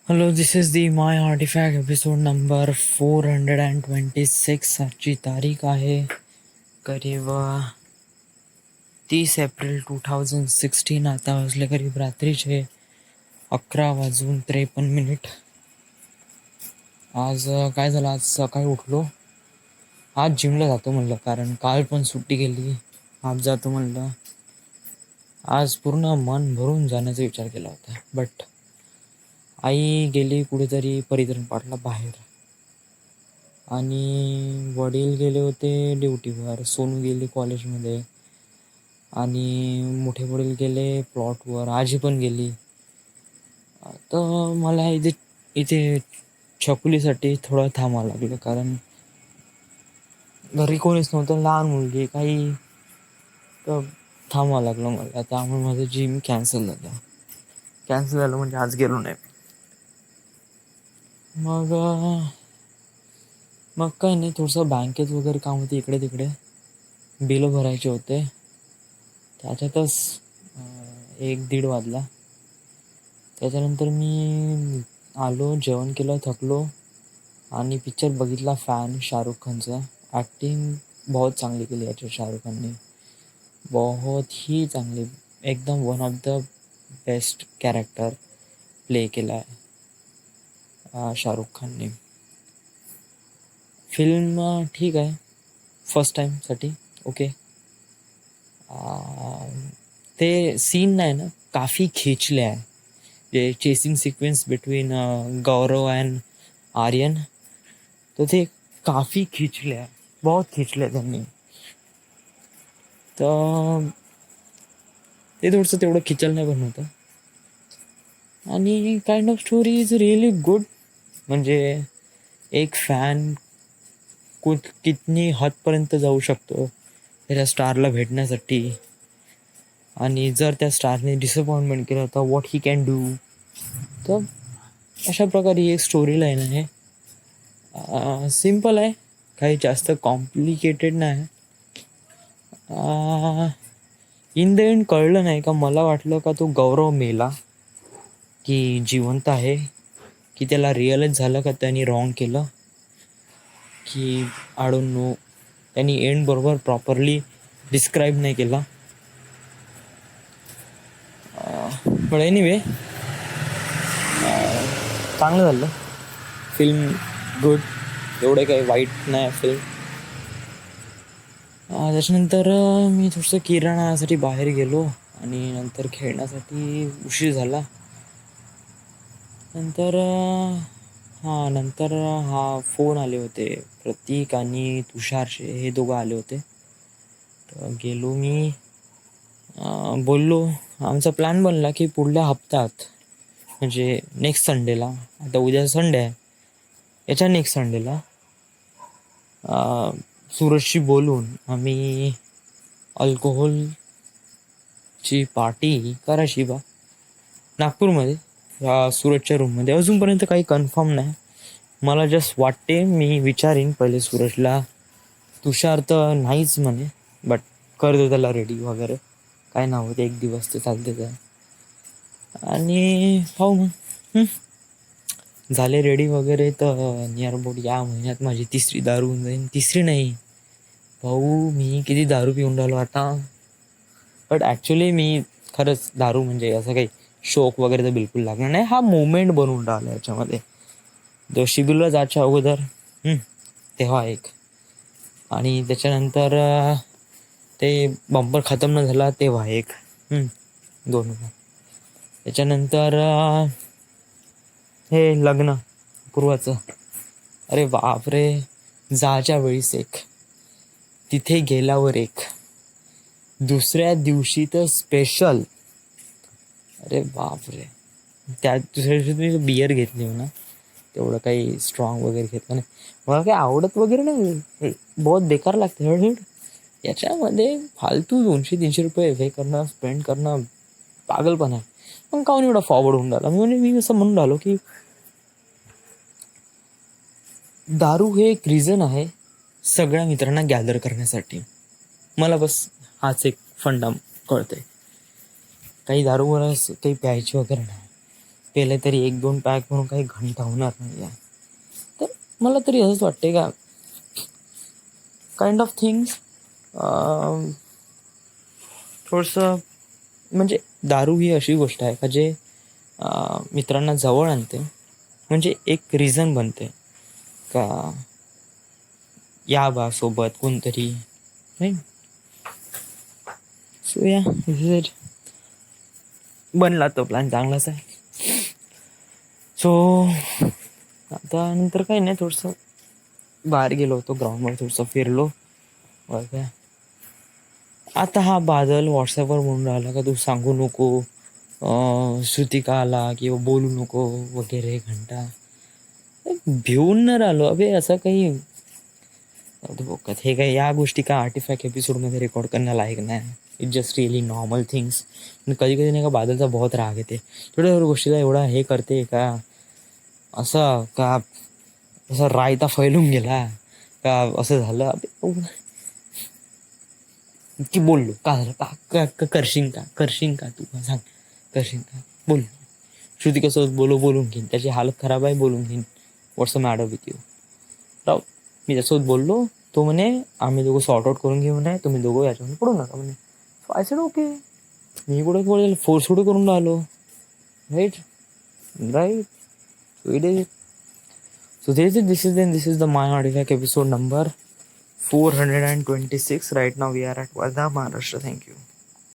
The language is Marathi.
Hello, this is the my artefact episode number 426. आजची तारीख आहे करीब 30 एप्रिल 2016. आता वाजले करीब रात्रीचे 11:53. आज काय झालं, आज सकाळी उठलो. आज जिमला जातो म्हणलं, कारण काल पण सुट्टी केली. आज जातो म्हणलं. आज पूर्ण मन भरून जाण्याचा विचार केला होता, बट आई गेली कुठेतरी परिधान पाठला बाहेर, आणि वडील गेले होते ड्युटीवर. सोनू गेली कॉलेजमध्ये, आणि मोठे वडील गेले प्लॉटवर. आजी पण गेली. तर मला इथे इथे छकुलीसाठी थोडं थांबावं लागलं, कारण घरी कोणीच नव्हतं, लहान मुलगी काही. तर थांबावं लागलं मला. त्यामुळे माझं जिम कॅन्सल झालं म्हणजे आज गेलो नाही. मग काही नाही, थोडंसं बँकेत वगैरे काम होते, इकडे तिकडे बिलं भरायचे होते. त्याच्यातच 1-1:30 वाजला. त्याच्यानंतर मी आलो, जेवण केलं, थकलो, आणि पिक्चर बघितला फॅन, शाहरुख खानचा. ॲक्टिंग बहुत चांगली केली याच्यात शाहरुख खानने, बहुत ही चांगली. एकदम one of the best character play केला आहे शाहरुख खानने. फिल्म ठीक आहे, फर्स्ट टाईमसाठी ओके. ते सीन नाही ना, काफी खिचले आहे. जे chasing sequence between Gaurav and Aryan, तर ते काफी खिचले आहे, बहुत खिचले त्यांनी. तर ते थोडंसं तेवढं खिचल नाही बनवतं. आणि kind of story is really good. म्हणजे एक फॅन कितनी हदपर्यंत जाऊ शकतो त्याच्या स्टारला भेटण्यासाठी, आणि जर त्या स्टारने डिसअपॉइंटमेंट केलं तर व्हॉट ही कॅन डू. तर अशा प्रकारे ही एक स्टोरी लाईन आहे. सिम्पल आहे, काही जास्त कॉम्प्लिकेटेड नाही. इन द एंड कळलं नाही का, मला वाटलं का तो गौरव मेला की जिवंत आहे, की त्याला रिअलाइज झालं का त्यांनी रॉंग केलं, की आय डोंट नो. त्यांनी एंड बरोबर प्रॉपरली डिस्क्राईब नाही केला. पण एनिवे, चांगलं झालं. फिल्म गुड, एवढं काही वाईट नाही फिल्म. त्याच्यानंतर मी थोडंसं किराणासाठी बाहेर गेलो, आणि नंतर खेळण्यासाठी उशीर झाला. नंतर फोन आले होते, प्रतीक आणि तुषारचे, हे दोघं आले होते. तर गेलो मी, बोललो. आमचा प्लॅन बनला की पुढल्या हप्त्यात, म्हणजे नेक्स्ट संडेला, आता उद्या संडे आहे, याच्या नेक्स्ट संडेला सूरजशी बोलून आम्ही अल्कोहोलची पार्टी करायची बा नागपूरमध्ये, सूरजच्या रूममध्ये. अजूनपर्यंत काही कन्फर्म नाही, मला जस्ट वाटते. मी विचारीन पहिले सूरजला. तुषार तर नाहीच म्हणे, बट करतो त्याला रेडी वगैरे, काय नाव होते, 1 दिवस ते चालते त्या. आणि पाहू मग. झाले रेडी वगैरे, तर नियर अबाउट या महिन्यात माझी 3री दारू होऊन जाईल. 3री नाही भाऊ, मी किती दारू पिऊन राहिलो आता. बट ॲक्च्युली मी खरंच दारू म्हणजे असं काही शोक वगैरे तर बिलकुल लागणार नाही. हा मोमेंट बनवून राहिला याच्यामध्ये. जो शिबिरला जायच्या अगोदर तेव्हा एक, आणि त्याच्यानंतर ते बंपर खतम न झाला तेव्हा एक, 2. त्याच्यानंतर हे लग्न पूर्वाचं, अरे बापरे, जायच्या वेळीस एक, तिथे गेल्यावर एक, दुसऱ्या दिवशी तर स्पेशल. अरे बापरे, त्या दुसऱ्या दिवशी तुम्ही बियर घेतली म्हणा, तेवढं काही स्ट्रॉंग वगैरे घेतलं नाही. मला काही आवडत वगैरे नाही, बहुत बेकार लागते. याच्यामध्ये फालतू 200-300 रुपये हे करणं, स्पेंड करणं पागलपण आहे. पण काहून एवढा फॉरवर्ड होऊन राहिला. म्हणजे मी असं म्हणून राहिलो की दारू हे एक रिझन आहे सगळ्या मित्रांना गॅदर करण्यासाठी. मला बस हाच एक फंडा कळतंय. काही दारूवर काही प्यायची वगैरे नाही. केले तरी 1-2 पॅक म्हणून काही घंटा होणार नाही आहे. तर मला तरी असंच वाटते का काइंड ऑफ थिंग्स थोडंसं म्हणजे दारू ही अशी गोष्ट आहे का जे मित्रांना जवळ आणते. म्हणजे एक रिझन बनते का या बा सोबत कोणतरी नाही. सो या बनला तो प्लॅन चांगलाच आहे. सो आता नंतर काही नाही, थोडंसं बाहेर गेलो होतो ग्राउंडवर, थोडंसं फिरलो वगैरे. आता हा बादल व्हॉट्सॲपवर म्हणून राहिला का तू सांगू नको श्रुतिका आला किंवा बोलू नको वगैरे घंटा. भिवून न राहिलो अबे असं काही. हे काय या गोष्टी का आर्टिफॅक्ट एपिसोडमध्ये रेकॉर्ड करण्यालायक नाही. It just really normal things. कधी कधी नाही का बादलचा बहुत राग येते थोड्या गोष्टीला एवढा हे करते का असं का असं रायता फैलून गेला का असं झालं की बोललो का झालं का करशील का तू सांग करशील का बोल. श्रुतिकासोबत बोलून घेईन, त्याची हालत खराब आहे बोलून घेईन. व्हॉट्स अ मॅटर विथ यू राव. मी त्यासोबत बोललो, तो म्हणे आम्ही दोघं सॉर्ट आउट करून घेऊ म्हणे, तुम्ही दोघं याच्यामध्ये पडू नका म्हणे. I said okay. मी कुठे बोलेल फोर्स कुठे करून राहिलो. Right right. So it is. So this is the My Artifact episode number 426. Right now we are at Wardha, Maharashtra. Thank you.